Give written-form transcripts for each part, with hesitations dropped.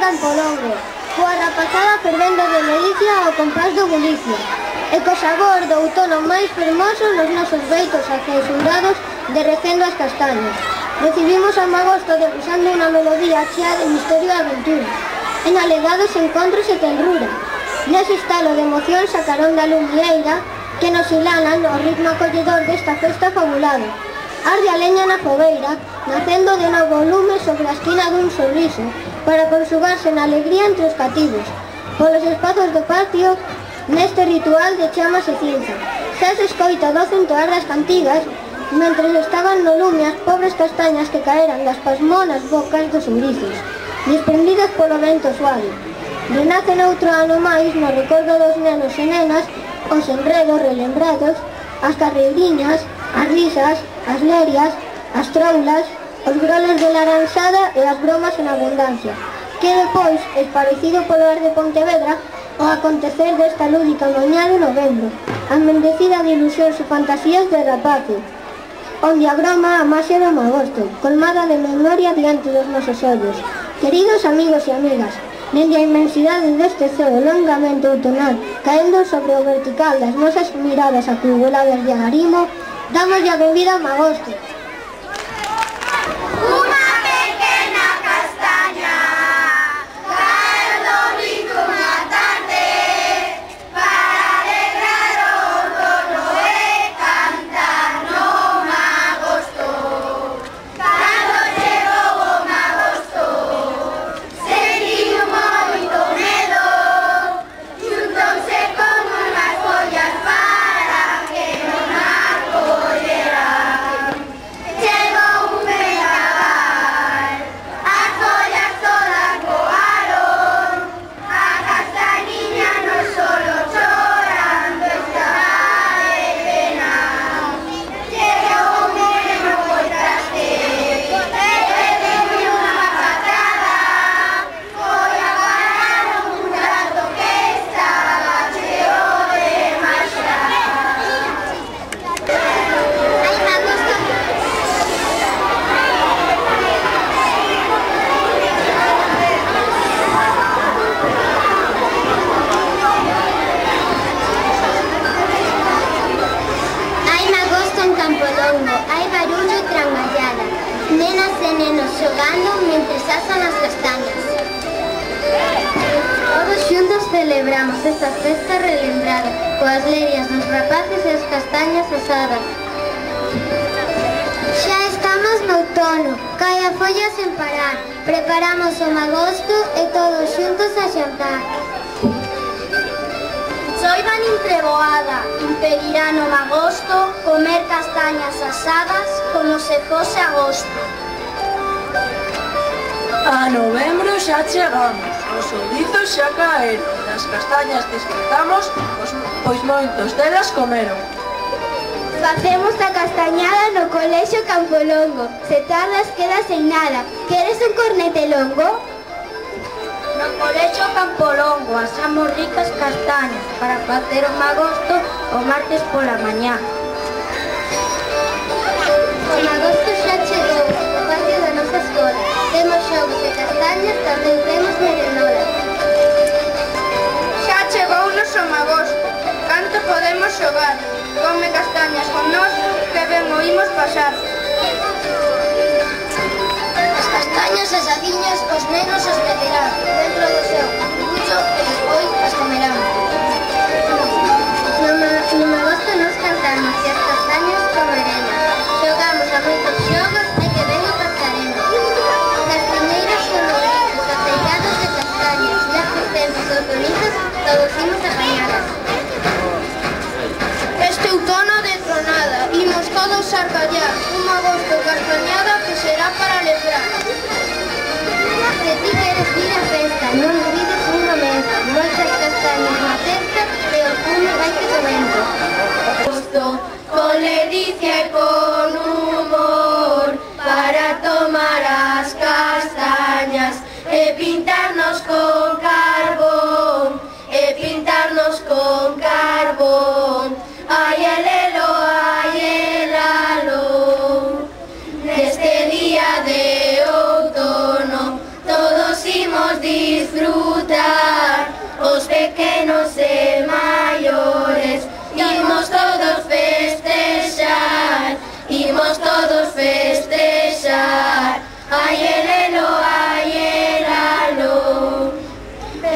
Campolongo, coa rapazada fervendo de ledicia ao compás do bulicio, e co sabor do outono máis fermoso nos nosos beitos acesurados derrecendo as castañas. Recibimos a Magosto degusando unha melodía chea de misterio e aventura, en alegados encontros e tenrura. Nese estalo de emoción sacaron da lumieira que nos hilanan o ritmo acolledor desta festa fabulada. Arde a leña na fogueira, nacendo de novo lume sobre a esquina dun sorriso, para consugarse na alegría entre os cativos. Polos espazos do patio, neste ritual de chamas e cinza, xa se escoita doce entoar das cantigas, mentres estaban no lume as pobres castañas que caeran das pasmonas bocas dos ourices, desprendidas polo vento suave. Renace noutro ano máis no recordo dos nenos e nenas os enredos relembrados, as carreiriñas, as risas, as lerias, as troulas, os groles de laranxada e as bromas en abundancia, que depois, esparecido polo ar de Pontevedra, o acontecer desta lúdica mañá de novembro, amendecida de ilusións e fantasías de rapaces, onde agroma a maxia do Magosto, colmada de memoria diante dos nosos ollos. Queridos amigos e amigas, dende a inmensidade deste ceo longamente outonal, caendo sobre o vertical das nosas miradas acumuladas de agarimo, damos a benvida a Magosto. Celebramos esta festa relembrada, coas lerias dos rapaces e as castañas asadas. Xa estamos no outono, cae a folla sen parar, preparamos o Magosto e todos xuntos a xantar. Choivan impreboada, impedirá no Magosto comer castañas asadas como se fose agosto. A novembro xa chegamos, os ourizos xa caeron, as castañas disfrutamos, pois moitos delas comeron. Facemos a castañada no colexio Campolongo, se tardas queda sen nada. Queres un cornete longo? No colexio Campolongo asamos ricas castañas para facer o Magosto o martes pola mañá. O Magosto xa chegou ao patio da nosa escola. Temos xogos de castañas, tamén temos merendora. Xa chegou noso Magosto. Canto podemos xogar? Come castañas con nós, que ben o imos pasar. As castañas asadiñas os nenos os meterán dentro do seu cartucho e despois as comerán. No Magosto nos cantamos e as castañas comeremos. Xogamos a moitos xogos e que ben o pasaremos. Castañeiras coloridas, aceitados de castañas, nestes tempos outonizos todos imos apañadas. Este outono de tronada, imos todos a callar, un Magosto castañada que será para lembrar. Se ti queres vir a festa, non olvides un momento, moitas castañas na cesta e o fume vai que do vento. Con ledicia e con humor, para tomar as castañas e pintarnos con carbón, ay elelo, ay elalo. Neste día de outono todos imos disfrutar. Imos todos festexar, ai elelo, ai elalo.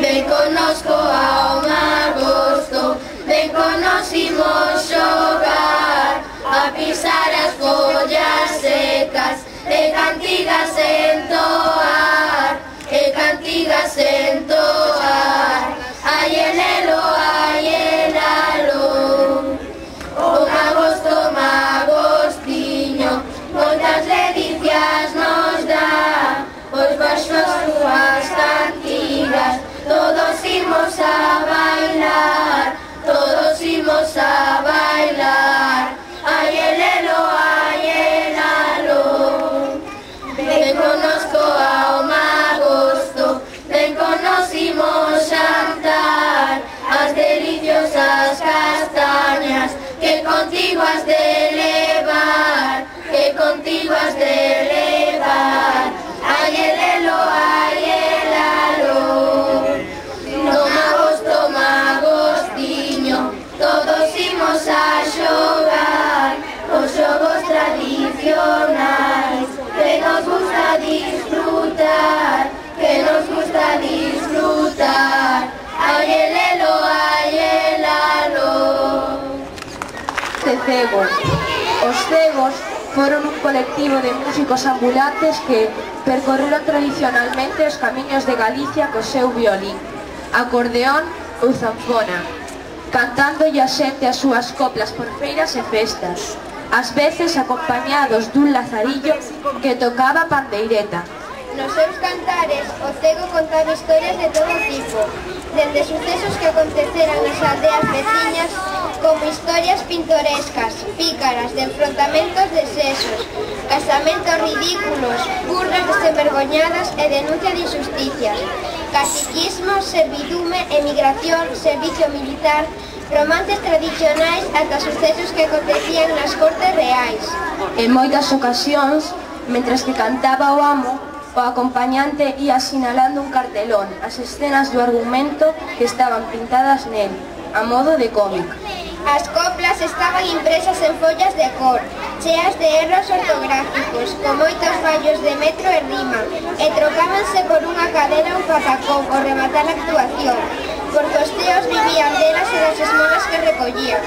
Ven connosco ao agosto, ven connos imos xogar, a pisar as follas secas, e cantigas entoar, e cantigas entoar, ai elelo, ai elalo. O magosto, magostiño, moitas delicias nos dá, os baixos súas cantigas, todos imos a bailar, todos imos a bailar, ai elelo, ai elalo. Ven connosco ao magosto, ven connos imos xantar, as deliciosas castañas, que contigo has de levar, que contigo has de levar, ai elelo, ai elalo. No magosto, magostiño, todos imos a xogar, os xogos tradicionais, que nos gusta disfrutar, que nos gusta disfrutar, ai elelo, ai elalo. Cegos. Os cegos foron un colectivo de músicos ambulantes que percorreron tradicionalmente os camiños de Galicia co seu violín, acordeón ou zanfona, cantándolle a xente as súas coplas por feiras e festas, ás veces acompañados dun lazarillo que tocaba pandeireta. Nos seus cantares, o cego contaba historias de todo tipo, dende sucesos que aconteceran nas aldeas veciñas, como historias pintorescas, pícaras, de enfrontamentos de sexos, casamentos ridículos, burlas desenvergoñadas e denuncia de injusticias, caciquismo, servidume, emigración, servicio militar, romances tradicionais ata sucesos que acontecían nas cortes reais. En moitas ocasións, mentres que cantaba o amo, o acompañante ia sinalando un cartelón as escenas do argumento que estaban pintadas nel, a modo de cómic. As coplas estaban impresas en follas de cor, cheas de erros ortográficos, con moitos fallos de metro e rima, e trocábanse por unha cadena ou patacón ao rematar a actuación, porque os teos vivían delas e das esmolas que recollían.